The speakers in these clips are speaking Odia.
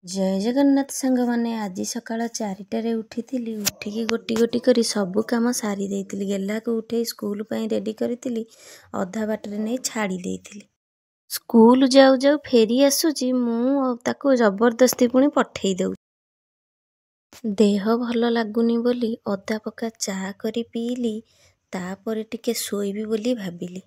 ଜୟ ଜଗନ୍ନାଥ ସାଙ୍ଗମାନେ। ଆଜି ସକାଳ 4ଟାରେ ଉଠିଥିଲି। ଉଠିକି ଗୋଟି ଗୋଟି କରି ସବୁ କାମ ସାରି ଦେଇଥିଲି। ଗେହ୍ଲାକୁ ଉଠେଇ ସ୍କୁଲ ପାଇଁ ରେଡ଼ି କରିଥିଲି। ଅଧା ବାଟରେ ନେଇ ଛାଡ଼ି ଦେଇଥିଲି। ସ୍କୁଲ ଯାଉ ଯାଉ ଫେରି ଆସୁଛି, ମୁଁ ତାକୁ ଜବରଦସ୍ତି ପୁଣି ପଠେଇ ଦେଉଛି। ଦେହ ଭଲ ଲାଗୁନି ବୋଲି ଅଦା ପକା ଚା କରି ପିଇଲି। ତାପରେ ଟିକେ ଶୋଇବି ବୋଲି ଭାବିଲି।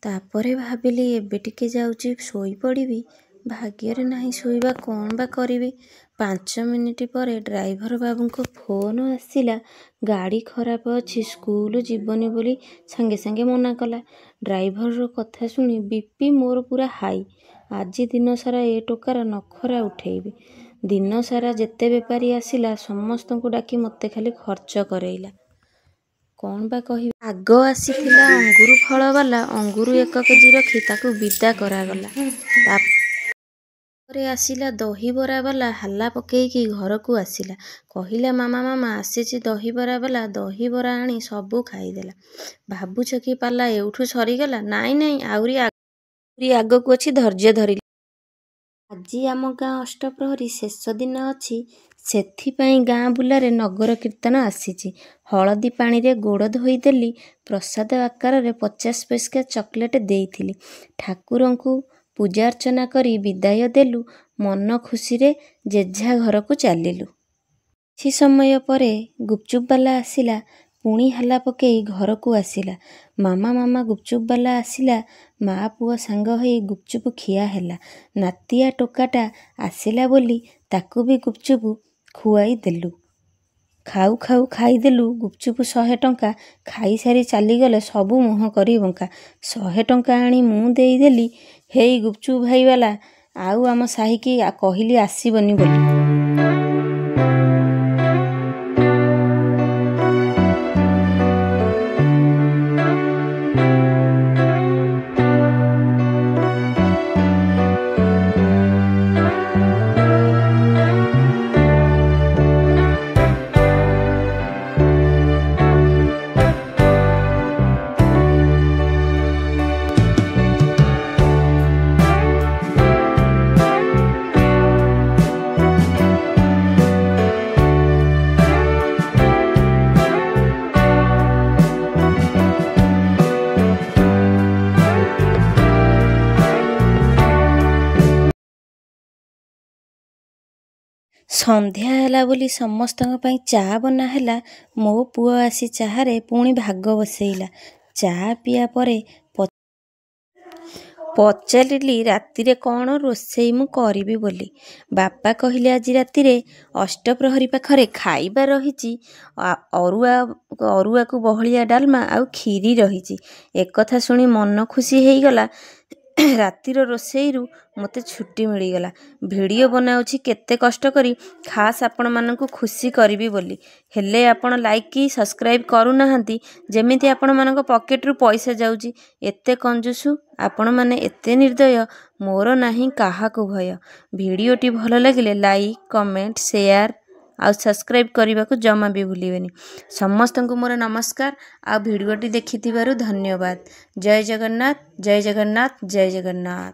ତାପରେ ଭାବିଲି ଏବେ ଟିକେ ଯାଉଛି ଶୋଇପଡ଼ିବି। ଭାଗ୍ୟରେ ନାହିଁ ଶୋଇବା, କ'ଣ ବା କରିବି। 5 ମିନିଟ୍ ପରେ ଡ୍ରାଇଭର ବାବୁଙ୍କ ଫୋନ୍ ଆସିଲା। ଗାଡ଼ି ଖରାପ ଅଛି, ସ୍କୁଲ ଯିବନି ବୋଲି ସାଙ୍ଗେ ସାଙ୍ଗେ ମନା କଲା। ଡ୍ରାଇଭରର କଥା ଶୁଣି ବିପି ମୋର ପୁରା ହାଇ। ଆଜି ଦିନସାରା ଏ ଟୋକାର ନଖରା ଉଠେଇବି। ଦିନସାରା ଯେତେ ବେପାରୀ ଆସିଲା ସମସ୍ତଙ୍କୁ ଡାକି ମୋତେ ଖାଲି ଖର୍ଚ୍ଚ କରେଇଲା। କ'ଣ ବା କହିବି। ଆଗ ଆସିଥିଲା ଅଙ୍ଗୁରୁ ଫଳବାଲା। ଅଙ୍ଗୁରୁ 1 କେଜି ରଖି ତାକୁ ବିଦା କରାଗଲା। ତାପରେ ଆସିଲା ଦହିବରାବାଲା। ହାଲା ପକେଇକି ଘରକୁ ଆସିଲା। କହିଲା, ମାମା ଆସିଛି ଦହିବରାବାଲା। ଦହିବରା ଆଣି ସବୁ ଖାଇଦେଲା। ଭାବୁଛ କି ପାଲା ଏଉଠୁ ସରିଗଲା? ନାଇଁ, ଆହୁରି ଆଗକୁ ଅଛି, ଧୈର୍ଯ୍ୟ ଧରିଲେ। ଆଜି ଆମ ଗାଁ ଅଷ୍ଟପ୍ରହରୀ ଶେଷ ଦିନ ଅଛି। ସେଥିପାଇଁ ଗାଁ ବୁଲାରେ ନଗର କୀର୍ତ୍ତନ ଆସିଛି। ହଳଦୀ ପାଣିରେ ଗୋଡ଼ ଧୋଇଦେଲି। ପ୍ରସାଦ ଆକାରରେ 50 ପଇସା ଚକୋଲେଟ୍ ଦେଇଥିଲି। ଠାକୁରଙ୍କୁ ପୂଜାର୍ଚ୍ଚନା କରି ବିଦାୟ ଦେଲୁ। ମନ ଖୁସିରେ ଯେଝା ଘରକୁ ଚାଲିଲୁ। କିଛି ସମୟ ପରେ ଗୁପଚୁପବାଲା ଆସିଲା। ପୁଣି ହାଲା ପକେଇ ଘରକୁ ଆସିଲା। ମାମା ଗୁପଚୁପବାଲା ଆସିଲା। ମା ପୁଅ ସାଙ୍ଗ ହୋଇ ଗୁପଚୁପ ଖିଆ ହେଲା। ନାତିଆ ଟୋକାଟା ଆସିଲା ବୋଲି ତାକୁ ବି ଗୁପଚୁପ ଖୁଆଇ ଦେଲୁ। ଖାଉ ଖାଉ ଖାଇଦେଲୁ ଗୁପଚୁପ 100 ଟଙ୍କା। ଖାଇସାରି ଚାଲିଗଲେ ସବୁ ମୁହଁ କରି ବଙ୍କା। 100 ଟଙ୍କା ଆଣି ମୁଁ ଦେଇଦେଲି। ହେଇ ଗୁପଚୁପ ଭାଇବାଲା, ଆଉ ଆମ ସାହିକି କହିଲି ଆସିବନି ବୋଲି। ସନ୍ଧ୍ୟା ହେଲା ବୋଲି ସମସ୍ତଙ୍କ ପାଇଁ ଚା ବନା ହେଲା। ମୋ ପୁଅ ଆସି ଚାହାରେ ପୁଣି ଭାଗ ବସେଇଲା। ଚା ପିଆ ପରେ ପଚାରିଲି ରାତିରେ କ'ଣ ରୋଷେଇ ମୁଁ କରିବି ବୋଲି। ବାପା କହିଲେ ଆଜି ରାତିରେ ଅଷ୍ଟପ୍ରହରୀ ପାଖରେ ଖାଇବା ରହିଛି। ଅରୁଆକୁ ବହଳିଆ ଡାଲମା ଆଉ କ୍ଷୀରି ରହିଛି। ଏକଥା ଶୁଣି ମନ ଖୁସି ହେଇଗଲା। ରାତିର ରୋଷେଇରୁ ମୋତେ ଛୁଟି ମିଳିଗଲା। ଭିଡ଼ିଓ ବନାଉଛି କେତେ କଷ୍ଟ କରି, ଖାସ୍ ଆପଣମାନଙ୍କୁ ଖୁସି କରିବି ବୋଲି। ହେଲେ ଆପଣ ଲାଇକ୍ କି ସବସ୍କ୍ରାଇବ୍ କରୁନାହାନ୍ତି। ଯେମିତି ଆପଣମାନଙ୍କ ପକେଟରୁ ପଇସା ଯାଉଛି। ଏତେ କଞ୍ଜୁସ ଆପଣମାନେ, ଏତେ ନିର୍ଦ୍ଦୟ। ମୋର ନାହିଁ କାହାକୁ ଭୟ। ଭିଡ଼ିଓଟି ଭଲ ଲାଗିଲେ ଲାଇକ୍, କମେଣ୍ଟ, ସେୟାର ଆଉ ସବସ୍କ୍ରାଇବ୍ କରିବାକୁ ଜମା ବି ଭୁଲିବେନି। ସମସ୍ତଙ୍କୁ ମୋର ନମସ୍କାର। ଆଉ ଭିଡ଼ିଓଟି ଦେଖିଥିବାରୁ ଧନ୍ୟବାଦ। ଜୟ ଜଗନ୍ନାଥ, ଜୟ ଜଗନ୍ନାଥ, ଜୟ ଜଗନ୍ନାଥ।